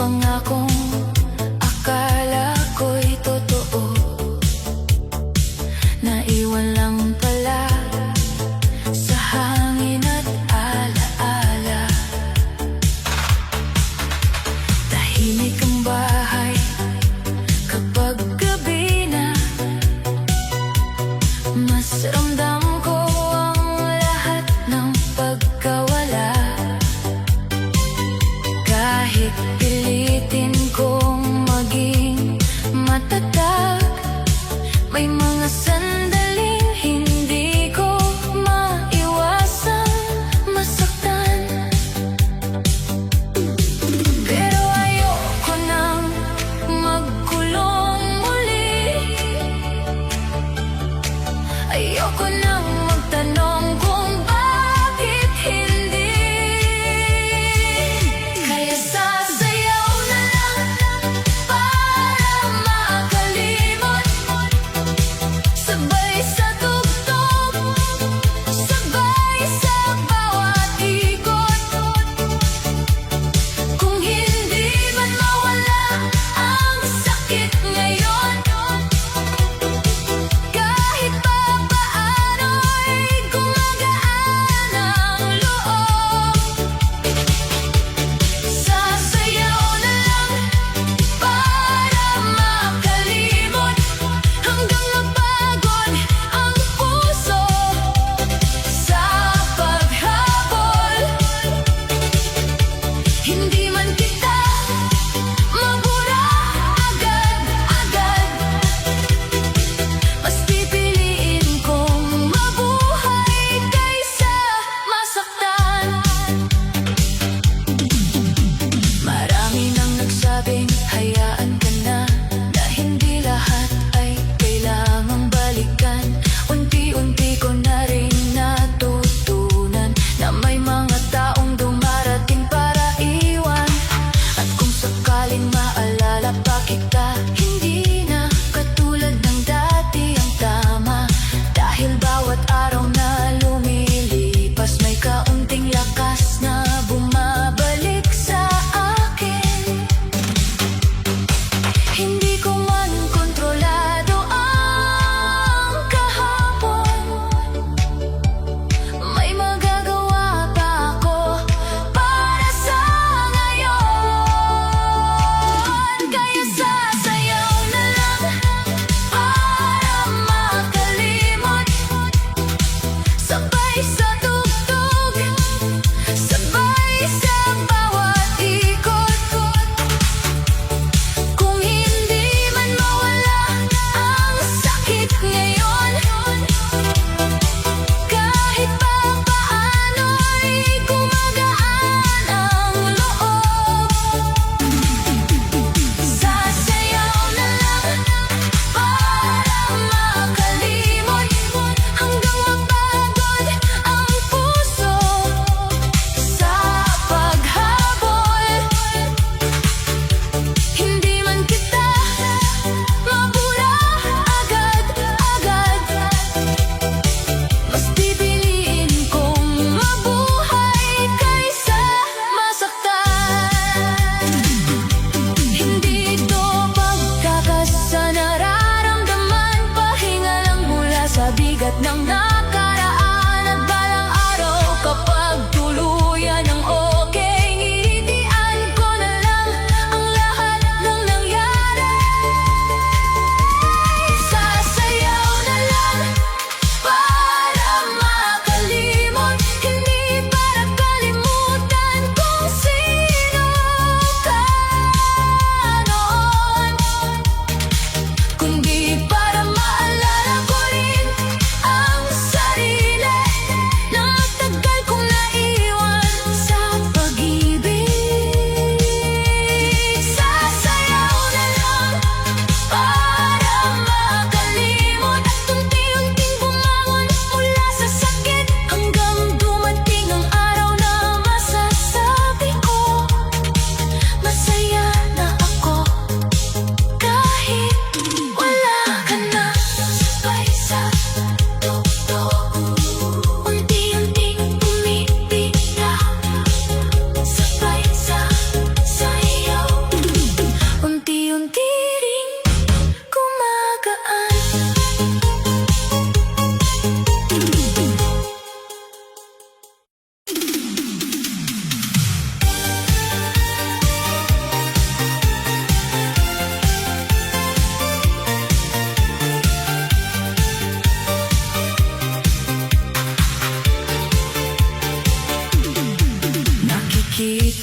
pangakong akala ko'y totoo, naiwan lang pala sa hangin at alaala. Tahimik ang bahay kapag gabi na, mas ramdam ko ang lahat ng pagkawala. Kahit pilitin kong maging matatag, may mga sandaling hindi ko maiwasang masaktan. Pero ayoko nang magkulong muli, ayoko nang magtanong kung bakit hindi. Kaya sasaya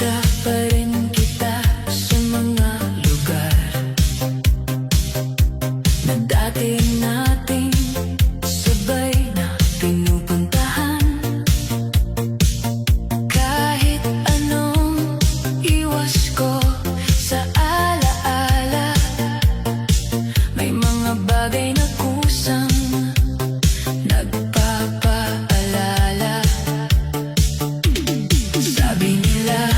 Masasita pa rin kita sa mga lugar na dati nating sabay na pinupuntahan. Kahit anong iwas ko sa alaala, may mga bagay na kusang nagpapaalala. Sabi nila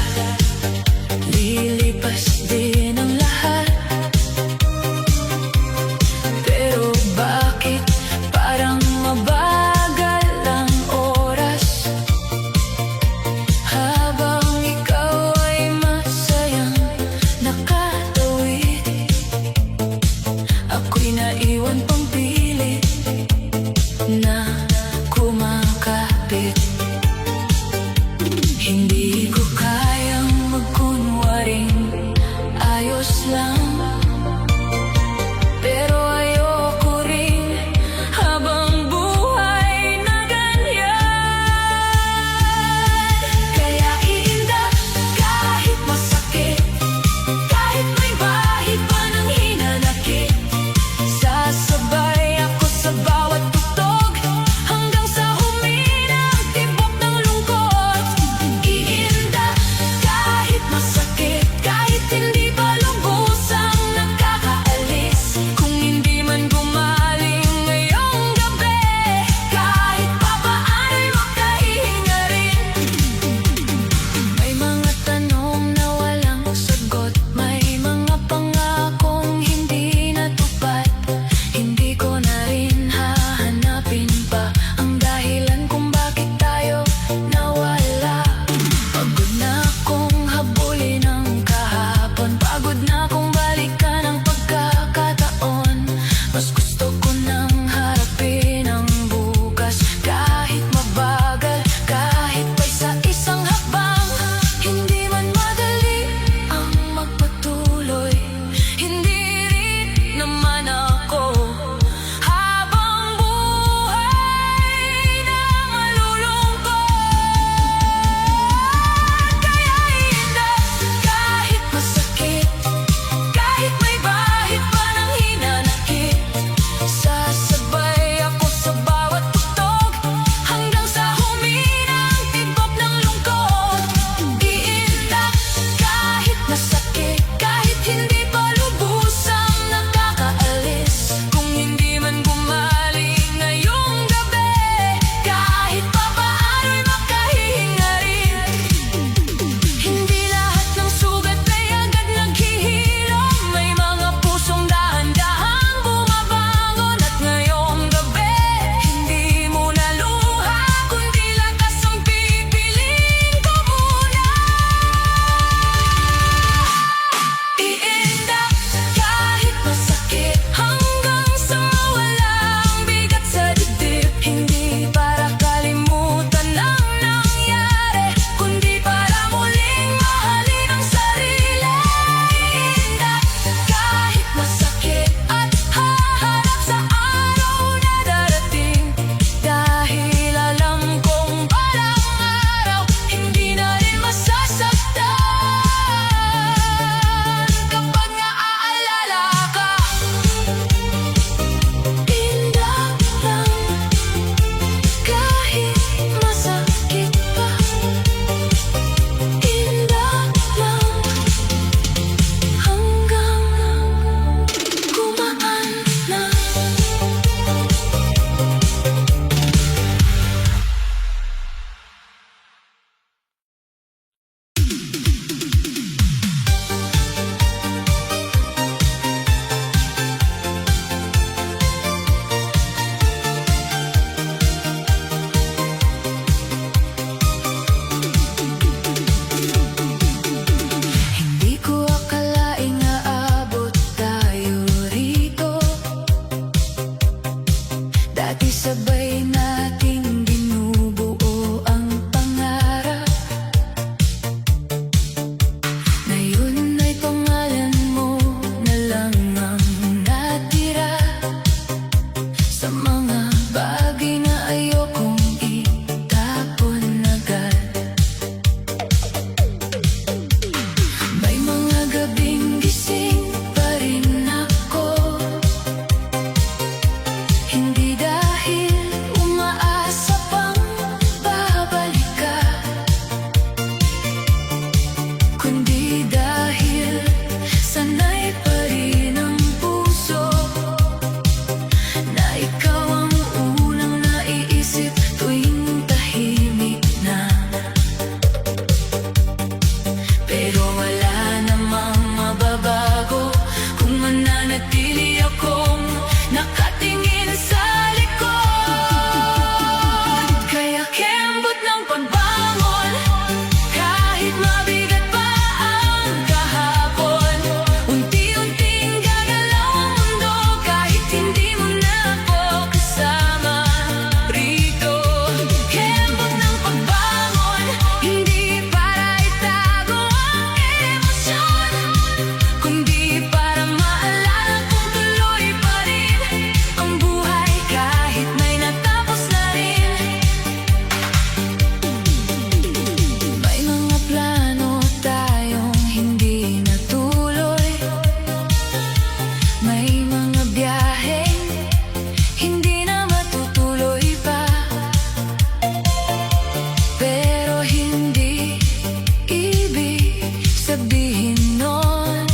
sabihin nun?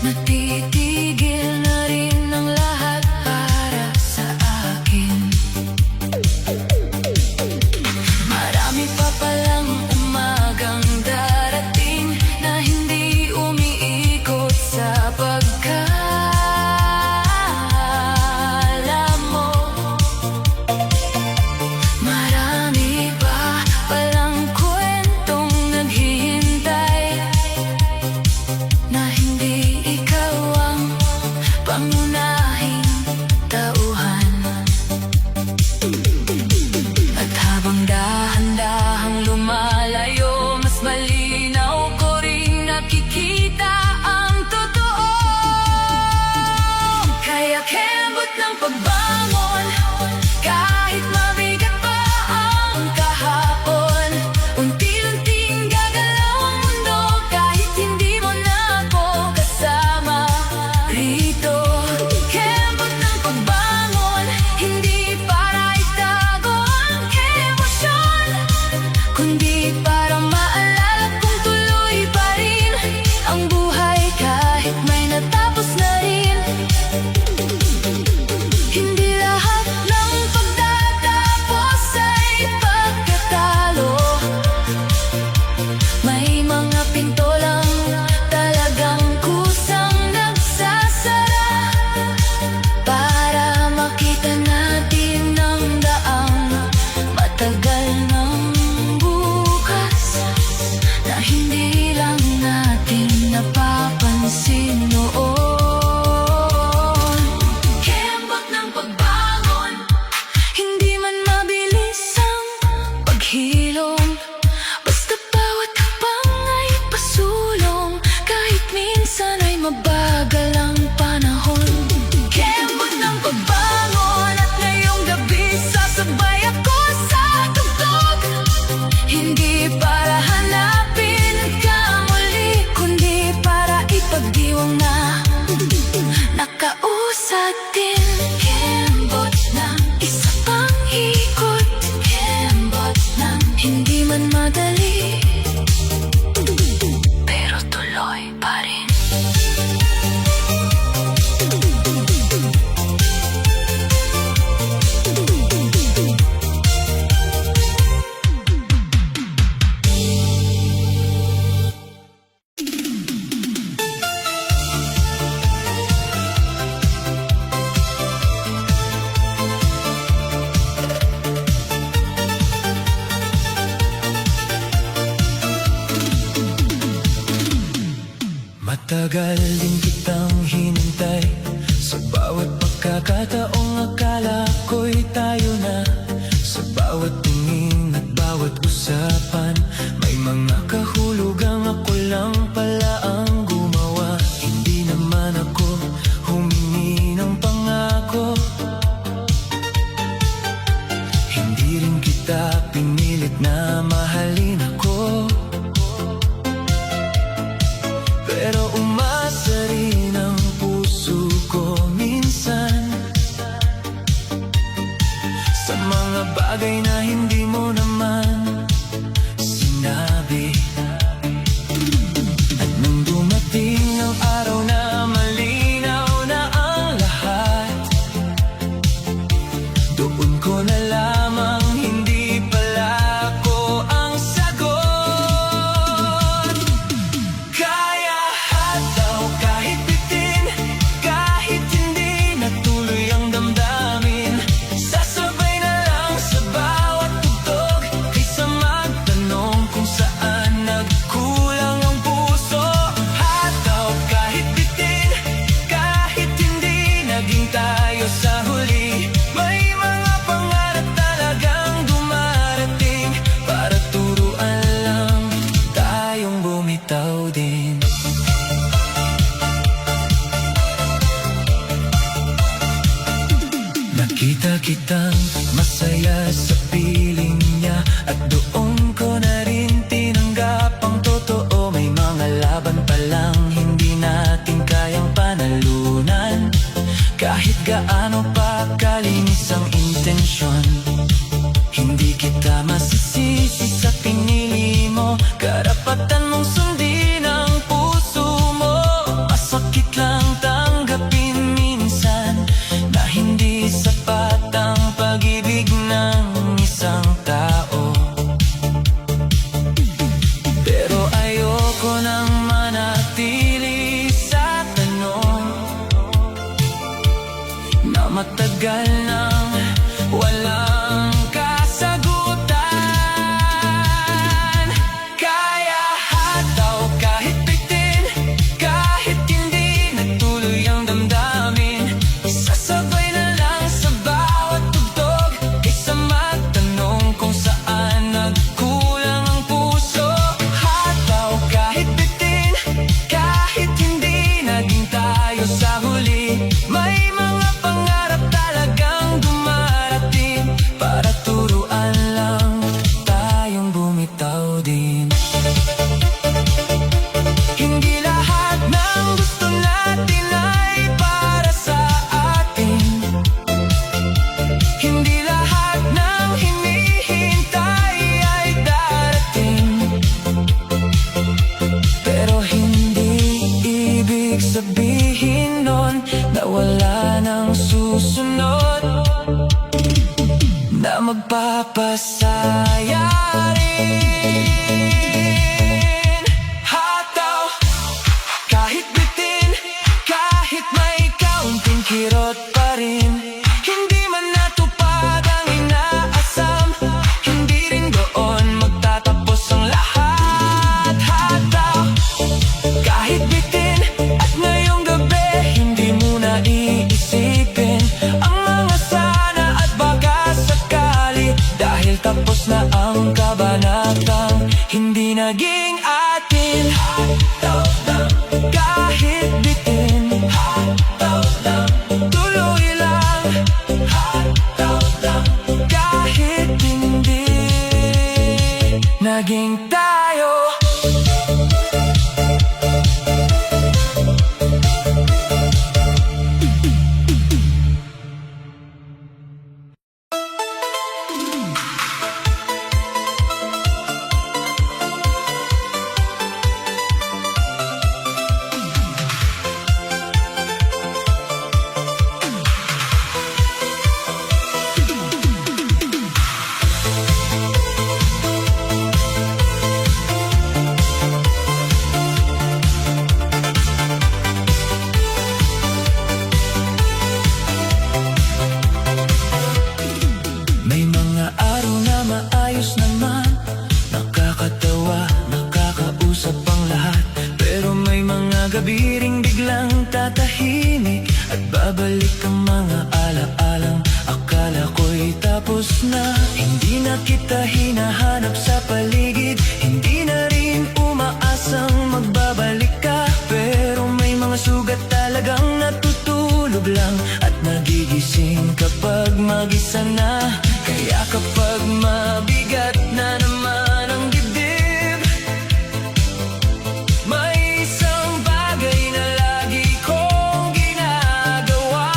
Natitigil na rin ang lahat para sa akin. Marami pa palang umagang darating na hindi umiikot sa pagkakala mo. Marami pa palang kwentong naghihintay na hindi ikaw ang pangunahing tauhan. At habang dahan-dahang lumalayo, mas malinaw ko ring nakikita ang totoo. Kaya kembot ng pagbangon, kahit mabigat pa ang kahapon. Unti-unting gagalaw ang mundo, kahit hindi mo na ako kasama rito. Kembot ng pagbangon, hindi para itago ang emosyon, kundi para maalala kung tuloy pa rin ang buhay kahit may natapos na rin. Hindi lahat ng pagtatapos ay pagkatalo. May mga pinto lang talagang kusang nagsasara para makita natin ang daang matagal ng bukas na hindi lang natin napapansin noon. Kembot ng pagbangon, hindi man mabilis ang paghilom, basta bawat hakbang ay pasulong, kahit minsan ay mabagal ang panahon. Kembot ng pagbangon, at ngayong gabi sasabay ako sa tugtog, hindi para hanapin ka muli, kundi para ipagdiwang na nakausad din. Kembot ng isa pang ikot, kembot ng hindi man madali, pero tuloy pa rin. Matagal din kitang hinintay, sa bawat pagkakataong akala ko'y tayo na. Sa bawat tingin at bawat usapan, may mga kahulugang ako lang pala ang gumawa. Hindi naman ako humingi ng pangako, hindi rin kita pinilit na mahalin ako. Pero umasa rin ang puso ko minsan sa mga bagay na hindi mo naman sinabi. karapatan mong sundin ang puso mo. Masakit lang tanggapin minsan na hindi sapat ang pag-ibig ng isang tao. Pero ayoko nang manatili sa tanong na matagal nang walang kasagutan. Kaya hataw kahit bitin, kahit hindi nagtuloy ang damdamin. Isasabay na lang sa bawat tugtog, kaysa magtanong kung saan nagkulang ang puso. Hataw kahit bitin, kahit hindi naging tayo sa huli. May mga pangarap talagang dumarating para turuan lang tayong bumitaw din. Hindi lahat ng gusto natin ay para sa atin. Hindi lahat ng hinihintay ay darating. Pero hindi ibig sabihin nun na wala nang susunod na magpapasaya rin. Hataw kahit bitin, kahit may kaunting kirot pa rin. Hindi man natupad ang inaasam, hindi rin doon magtatapos ang lahat. Hataw kahit bitin, at ngayong gabi hindi mo na iisipin ang mga sana at baka sakali. Dahil tapos na ang kabanatang hindi naging atin. Hataw lang kahit bitin, hataw lang tuloy lang. Hataw lang kahit hindi naging tayo. May mga araw na maayos naman, nakakatawa, nakakausap ang lahat. Pero may mga gabi ring biglang tatahimik at babalik ang mga alaalang akala ko'y tapos na. Hindi na kita hinahanap sa paligid, hindi na rin umaasang magbabalik ka. Pero may mga sugat talagang natutulog lang at nagigising kapag mag-isa na. Kaya kapag mabigat na naman ang dibdib, may isang bagay na lagi kong ginagawa.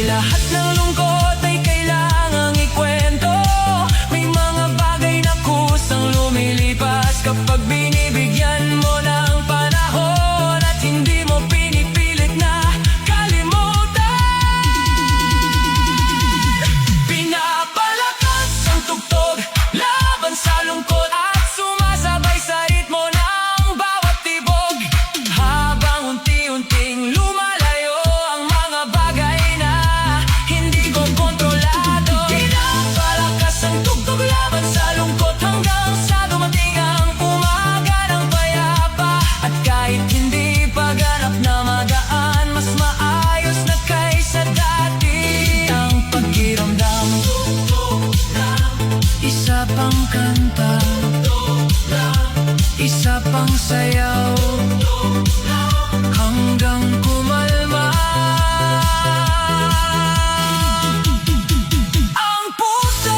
Di lahat ng lungkot ay kailangang ikwento. May mga bagay na kusang lumilipas kapag binibigyan mo ng panahon at hindi mo pinipilit na kalimutan. Pinapalakas ang tugtog laban sa lungkot at sumasabay sa ritmo ng bawat tibok. Habang unti-unting lumalayo ang mga bagay na hindi ko kontrolado. Pinapalakas ang tugtog laban sa lungkot hanggang sa dumating ang umaga ng payapa. At kahit hindi pa ganap na magaan, mas maayos na kaysa dati. Ang pakiramdam, isa pang kanta, isa pang sayaw, hanggang kumalma ang puso.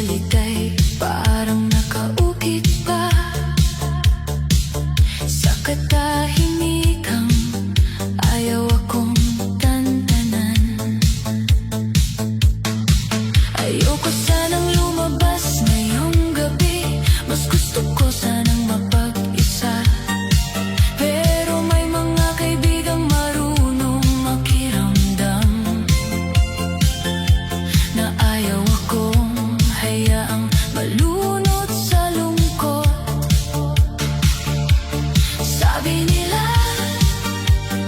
pilit ay parang nakaukit pa sa katahimikang ayaw akong tantanan. Ayoko sanang lumabas ngayong gabi, mas gusto ko sanang mapag-isa. Pero may mga kaibigang marunong makiramdam na ayaw akong hayaang malunod sa lungkot. Sabi nila,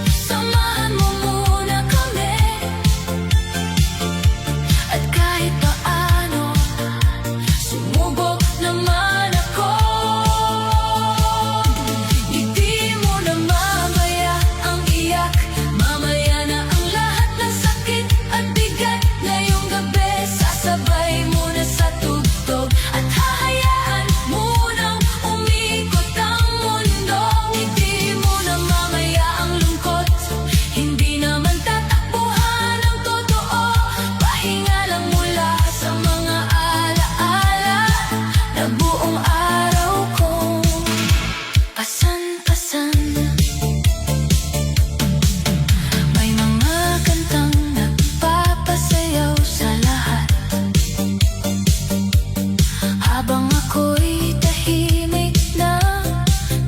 samahan mo muna kami, at kahit paano sumubok naman ako. Hindi mo na mamaya ang iyak, mamaya na ang lahat ng sakit at bigat. Ngayong gabi sasabay mo na sa tugtog at hahayaan mo nang umikot ang mundo. Hindi mo na mamaya ang lungkot, hindi naman tatakbuhan ang totoo. Pahinga lang mula sa mga alaala na buong araw kong pasan-pasan. May mga kantang nagpapasayaw sa lahat, habang ako'y tahimik na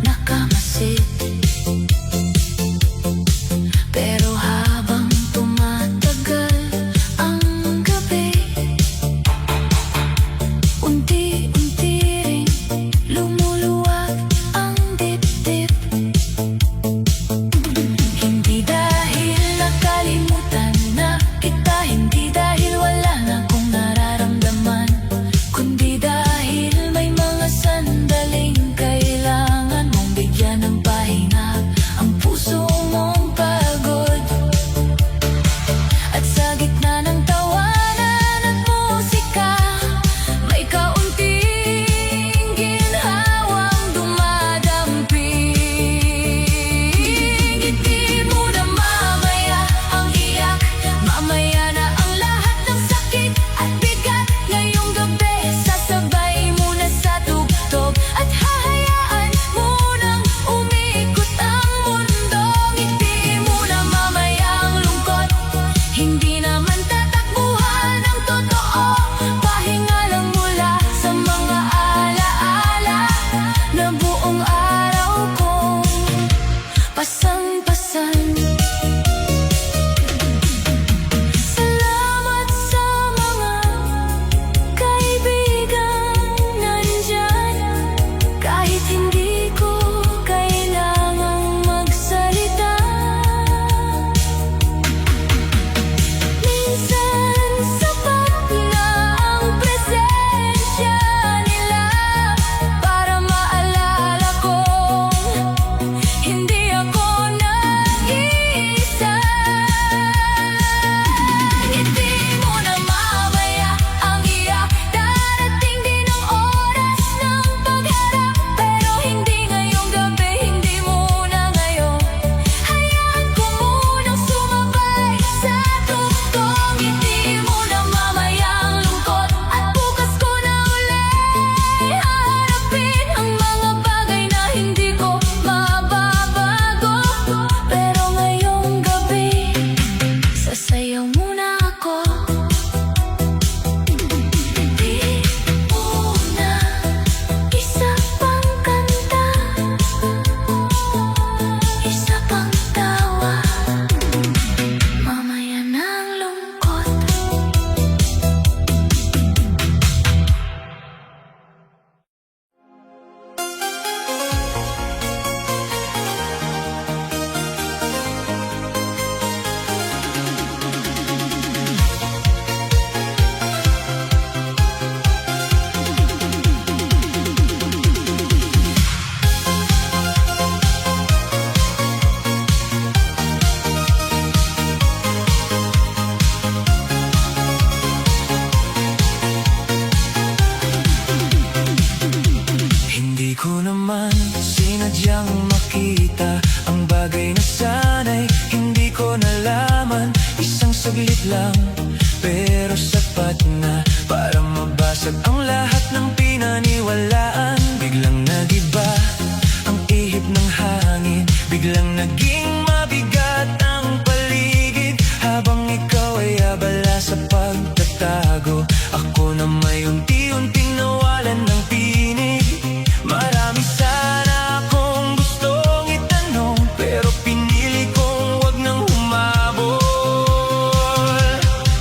nakamasid. Pero habang tumatagal ang gabi, unti-unti ring lumuluwag ang dibdib. Hindi dahil nakalimutan na kita, hindi dahil wala na akong nararamdaman, kundi dahil may mga sandaling kailangan mong bigyan ng pahinga ang puso mong pagod. At sa gitna ng tawanan at musika, may kaunting ginhawang dumadamping. Hindi mo na mamaya ang iyak, mamaya na ang lahat ng sakit at bigat. Ngayong gabi sasabay mo na sa tugtog at hahayaan mo nang umikot ang mundo. Hindi mo na mamaya ang lungkot, hindi naman tatakbuhan ang totoo. Pahinga lang mula sa mga alaala na buong araw kong pasan-pasan. Salamat sa mga kaibigang nandyan, kahit hindi ko kailangang magsalita. Minsan sapat na ang presensya nila para maalala kong hindi ako nag-iisa. Hindi mo na mamaya ang iyak, darating din ang oras ng pagharap. Pero hindi ngayong gabi, hindi muna ngayon. Hayaan ko munang sumabay sa tugtog. Hindi mo na mamaya ang lungkot, at bukas ko na ulit haharapin ang mga bagay na hindi ko mababago. Pero ngayong gabi sasayaw muna ako. Hindi muna isa pang kanta, isa pang tawa, mamaya na ang lungkot. Hindi ko naman sinadyang makita ang bagay na sana'y hindi ko nalaman. Isang saglit lang, pero sapat na para mabasa Basag ang lahat ng pinaniwalaan. Biglang nagiba ang ihip ng hangin. Biglang naging mabigat ang paligid. Habang ikaw ay abala sa pagtatago, ako na may unti-unting nawalan ng pinig. Marami sana akong gustong itanong, pero pinili kong wag nang humabol.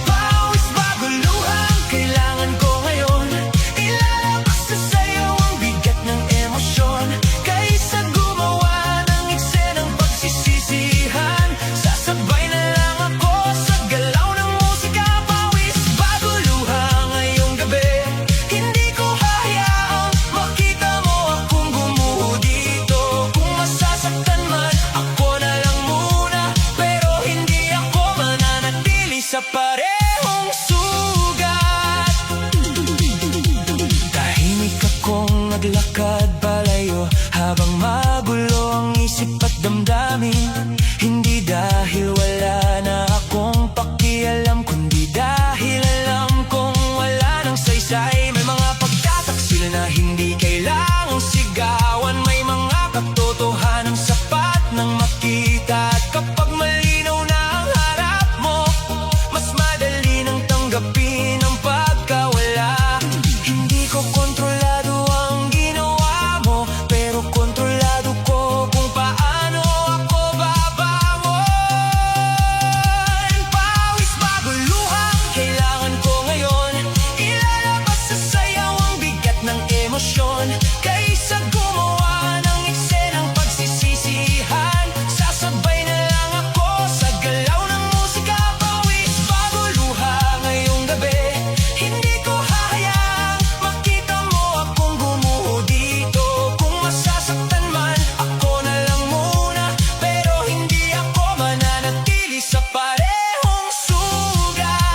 Pawis bago luhang kailangan ko ngayon. Ilalabas sa sayo ang bigat ng emosyon. Kaysa gumawa ng eksenang pagsisisihan, sasabay na lang ako sa galaw ng musika. Pawis bago luha ngayong gabi. Hindi ko hayaang makita mo akong gumuho dito. Kung masasaktan man, ako na lang muna. Pero hindi ako mananatili sa parehong sugat. Tahimik akong naglakad palayo, habang magulo ang isip at damdamin. Hindi dahil wala na akong pakialam, kundi dahil alam kong wala nang saysay. May mga pagtataksil na hindi kailangang sigawan. May mga katotohanang sapat nang makita. At kapag malinaw na ang harap mo, mas madali nang tanggapin ang pagkawala. Hindi ko kontrolado ang ginawa mo, pero kontrolado ko kung paano ako babangon. Pawis bago luhang kailangan ko ngayon. Ilalabas sa sayaw ang bigat ng emosyon. Kaysa gumawa ng eksenang pagsisisihan, sasabay na lang ako sa galaw ng musika. Pawis bago luha ngayong gabi. Hindi ko hahayaang makita mo akong gumuho dito. Kung masasaktan man, ako na lang muna. Pero hindi ako mananatili sa parehong sugat.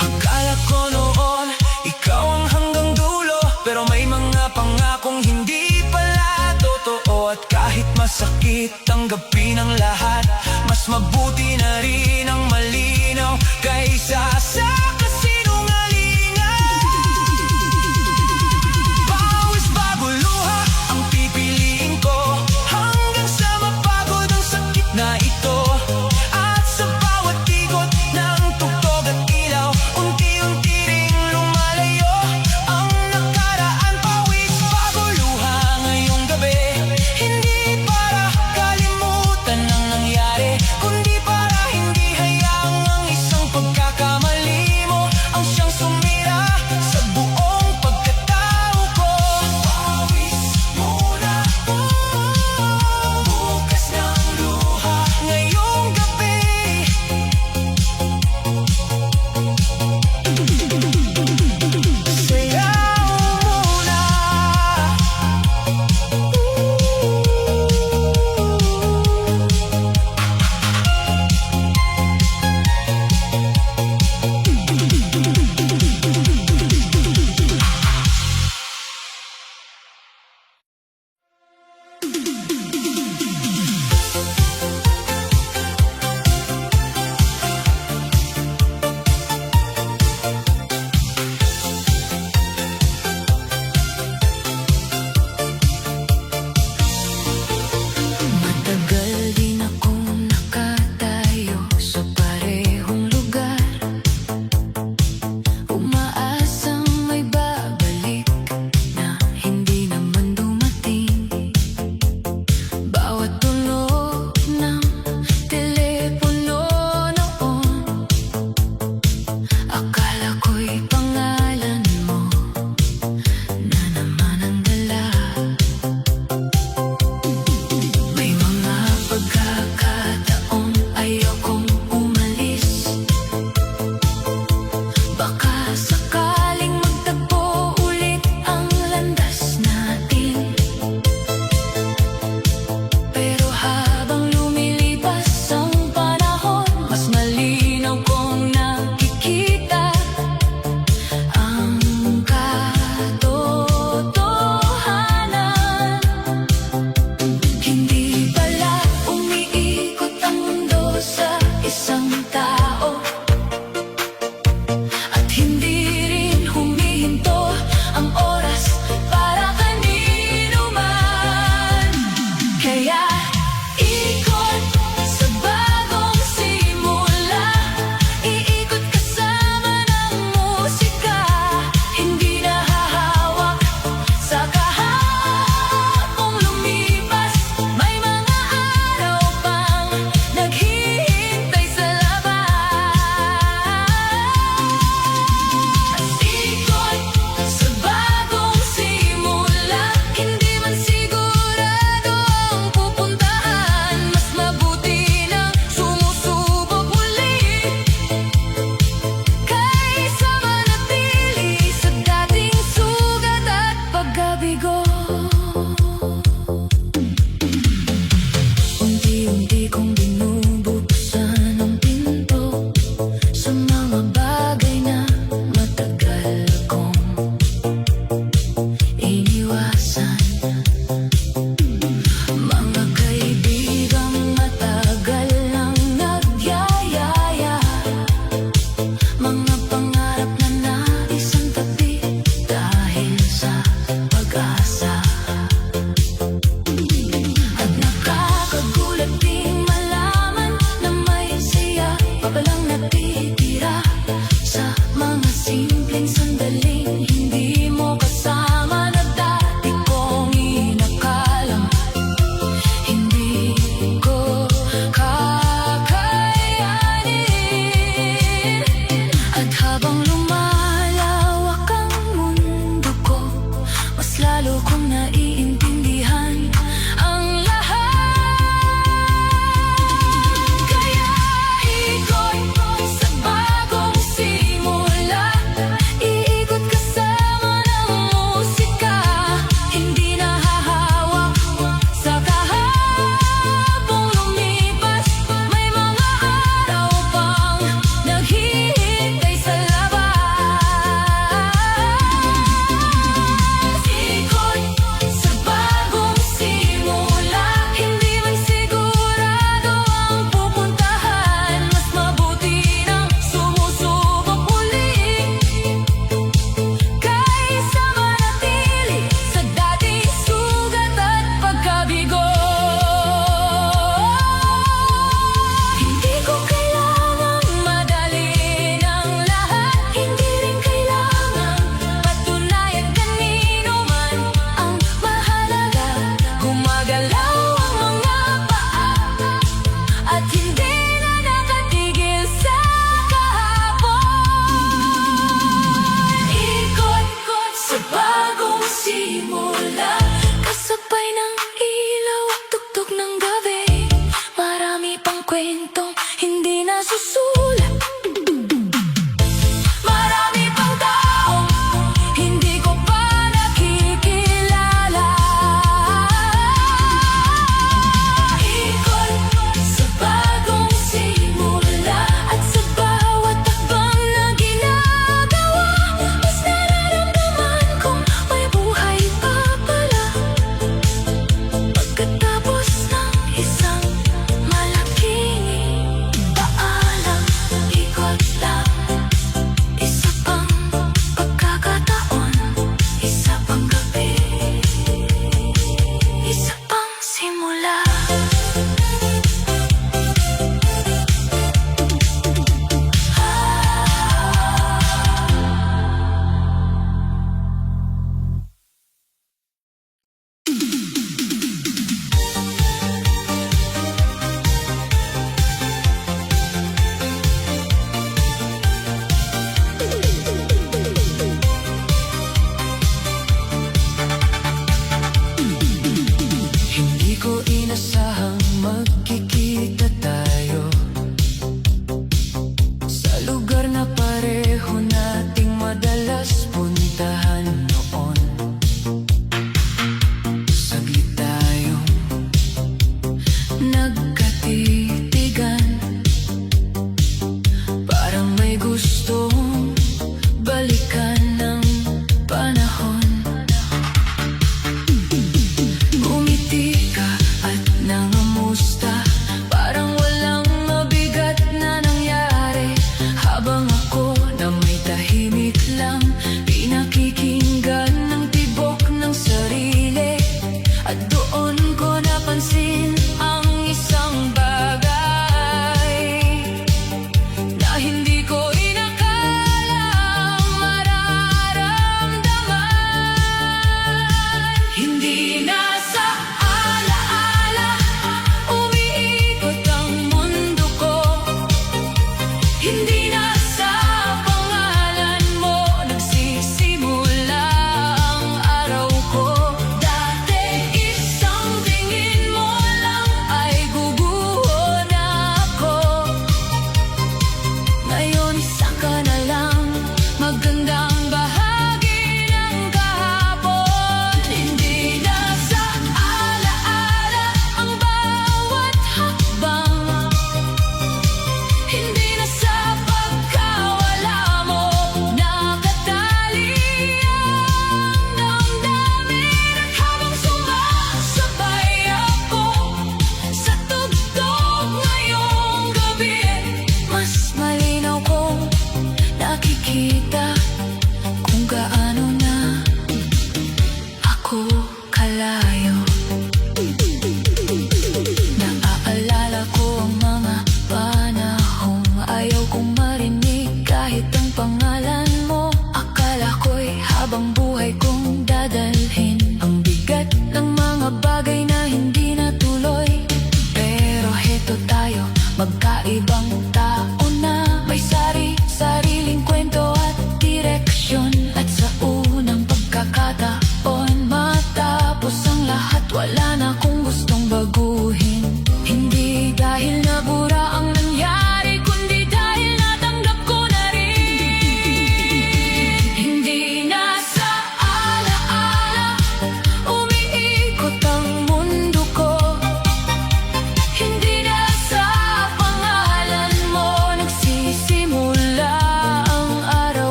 Akala ko noon, ikaw ang hanggang dulo. Pero may mga pangakong hindi pala totoo. At kahit masakit tanggapin ang lahat, mas mabuti na rin ang malinaw kaysa sa kasinungalingan. Pawis bago luha ang pipiliin ko, hanggang sa mapagod ang sakit na ito. At sa bawat ikot ng tugtog at ilaw, unti-unti ring lumalayo ang nakaraan. Pawis bago luha ngayong gabi. Hindi para kalimutan ang nangyari,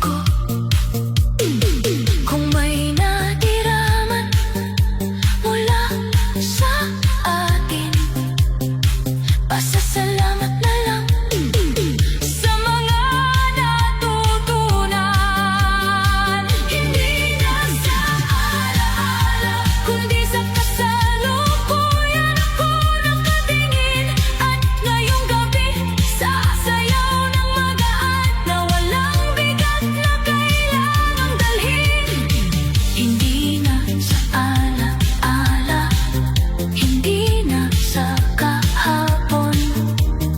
ko. Kung may natira man mula sa atin, pasasalamat na lang sa mga natutunan. Hindi na sa alaala, kundi sa kasalukuyan ako nakatingin. At ngayong gabi, sasayaw ng magaan na walang bigat na kailangang dalhin. Hindi na sa alaala, hindi na sa kahapon.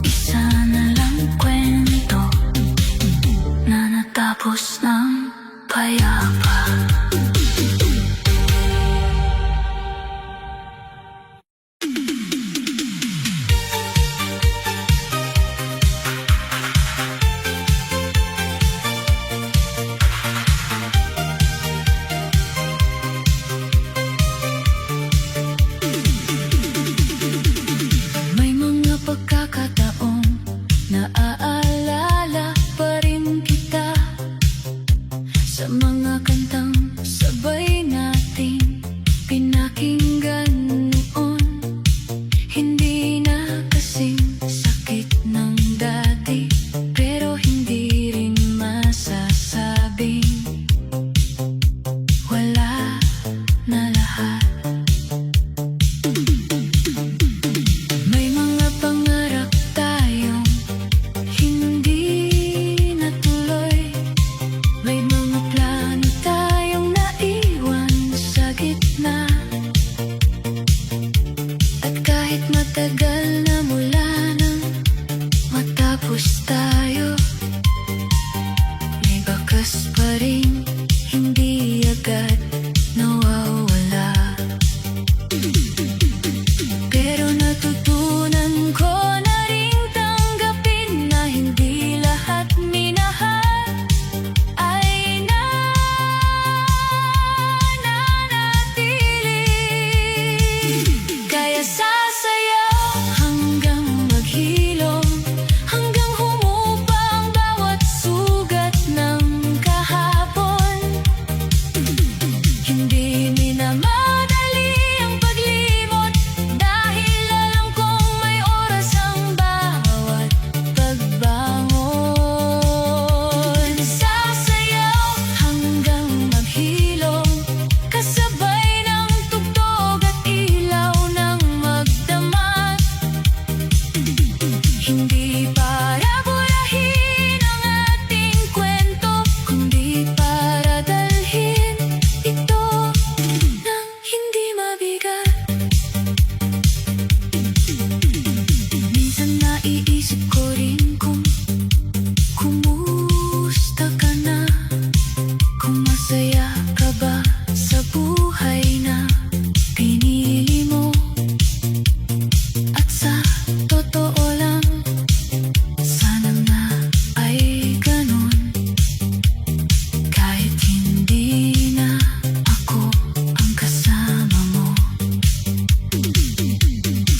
Isa na lang kwento na natapos ng payapa. May mga pagkakataong naaalala pa rin kita sa mga kantang sabay nating pinakinggan noon. Hindi na kasing sakit ng dati, pero hindi rin masasabing wala na lahat. May mga pangarap tayong hindi natuloy. May mga plano tayong naiwan sa gitna. At kahit matagal na mula nang matapos tayo, may bakas pa rin hindi agad nawawala. Pero natutunan ko na ring tanggapin na hindi lahat minahal ay nananatili. Kaya sasayaw hanggang maghilom, hanggang humupa ang bawat sugat ng kahapon. Hindi minamadali ang paglimot, dahil alam kong may oras ang bawat pagbangon. Sasayaw hanggang maghilom, kasabay ng tugtog at ilaw ng magdamag. Hindi para burahin ang ating kwento, kundi para dalhin ito nang hindi mabigat. Minsan naiisip ko rin kung kumusta ka na, kung masaya ka ba sa buhay na pinili mo. At sa totoo lang, sana nga ay ganun. Kahit hindi na ako ang kasama mo,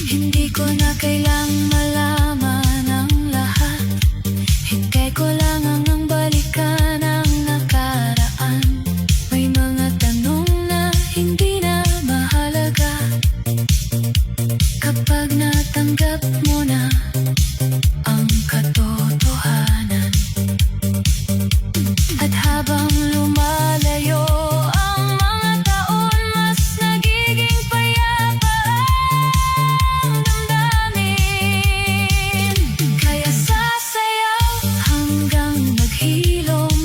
hindi ko na kailang malaman ang lahat. Hintay ko lang ang balikan ang nakaraan. May mga tanong na hindi na mahalaga kapag natanggap mo na ang katotohanan. At habang lumalayo ang mga taon, mas nagiging payapa ang damdamin. Kaya sasayaw hanggang maghilom,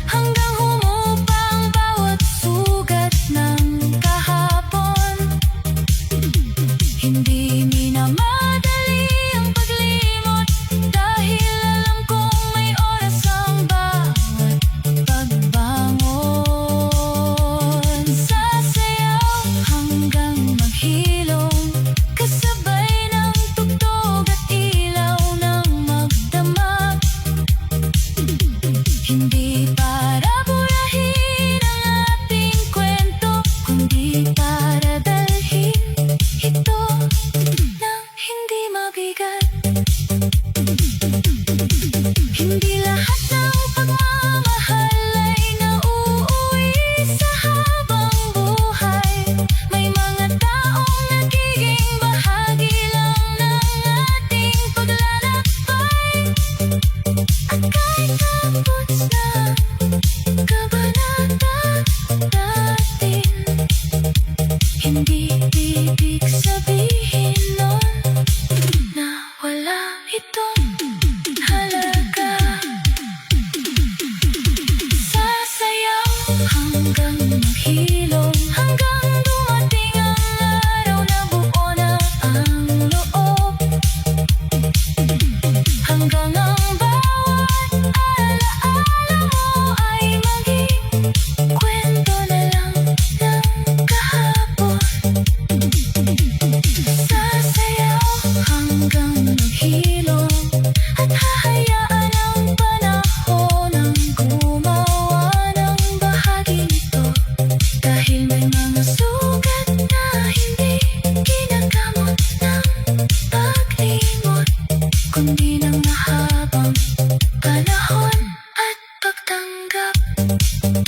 hanggang humupa ang bawat sugat ng kahapon. Hindi minamadali ang paglimot, dahil alam kong may oras ang bawat pagbangon.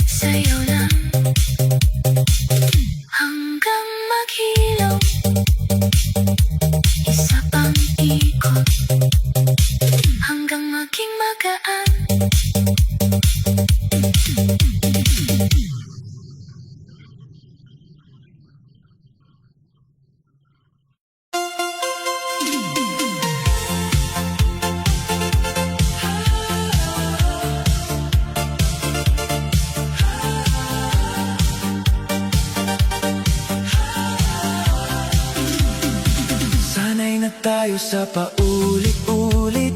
Sa'yo lang hanggang maghilom. Isa pang ikot hanggang maging magaan. Sanay na tayo sa paulit-ulit.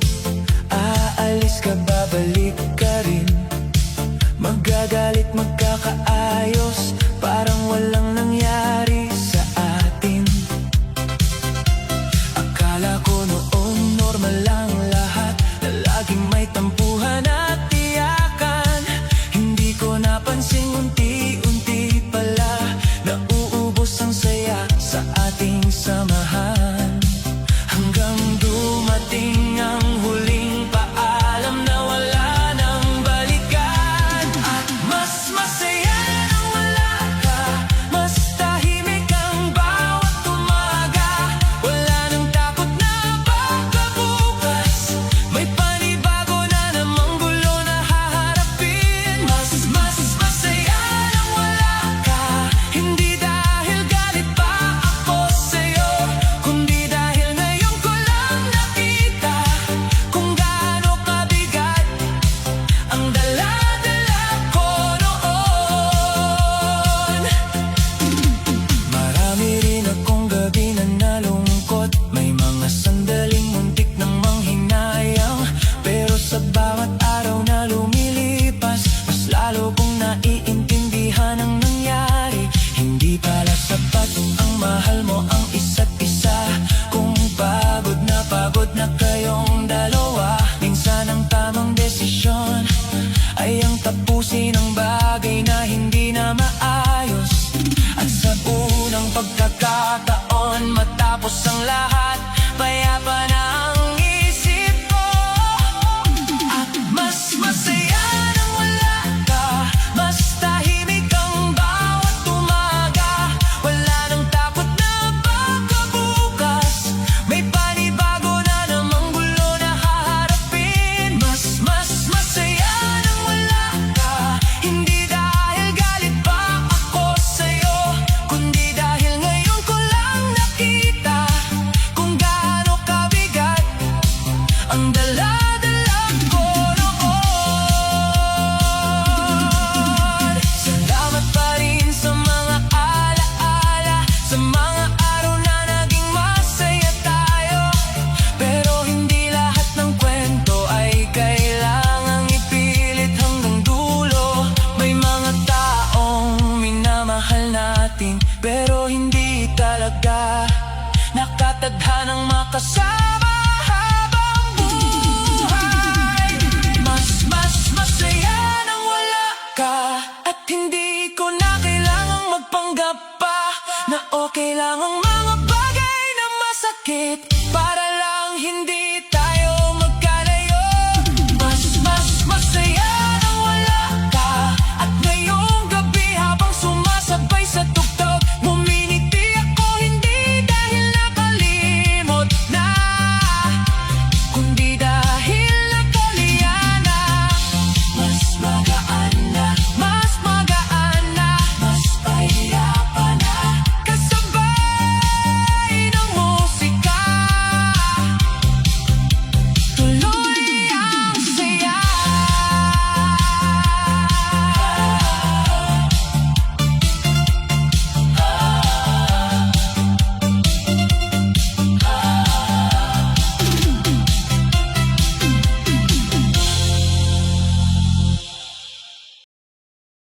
Aalis ka, babalik ka rin. Magagalit, magkakaayos, parang walang nangyari sa atin. Akala ko noon normal lang lahat, na laging may tampuhan at tiyakan. Hindi ko napansin unti-unti pala nauubos ang saya sa ating samahan. Hanggang dumating ang huling paalam na wala nang balikan. At mas masaya nang wala ka, mas tahimik ang bawat umaga. Wala nang takot na baka bukas may panibago na namang gulo na haharapin. Mas masaya nang wala ka, hindi dahil galit pa ako sa'yo, kundi dahil ngayon ko lang nakita kung gaano kabigat ang dala-dala ko noon. Marami rin akong gabi na nalungkot, may mga sandaling muntik nang manghinayang. Pero sa bawat araw na lumilipas, mas lalo kong naiintindihan ang nangyari. Hindi pala sapat ang mahal mo ang isa't isa, kung pagod na kayong dalawa. Minsan ang tamang desisyon ay ang tapusin ang bagay na hindi na maayos. At sa unang pagkakataon, matapos ang lahat, payapa na ang isip ko. At mas masaya nang wala ka, mas tahimik ang bawat umaga. Wala nang takot na baka bukas may panibago na namang gulo na haharapin. Mas masaya nang wala ka, hindi dahil galit pa ako sa'yo, kundi dahil ngayon ko lang nakita kung gaano kabigat ang dala-dala ko noon. Salamat pa rin sa mga alaala, sa mga araw na naging masaya tayo. Pero hindi lahat ng kwento ay kailangang ipilit hanggang dulo. May mga taong minamahal natin, pero hindi talaga nakatadhanang makasama habang buhay. Mas masaya nang wala ka, at hindi ko na kailangang magpanggap pa na okay lang ang mga bagay na masakit.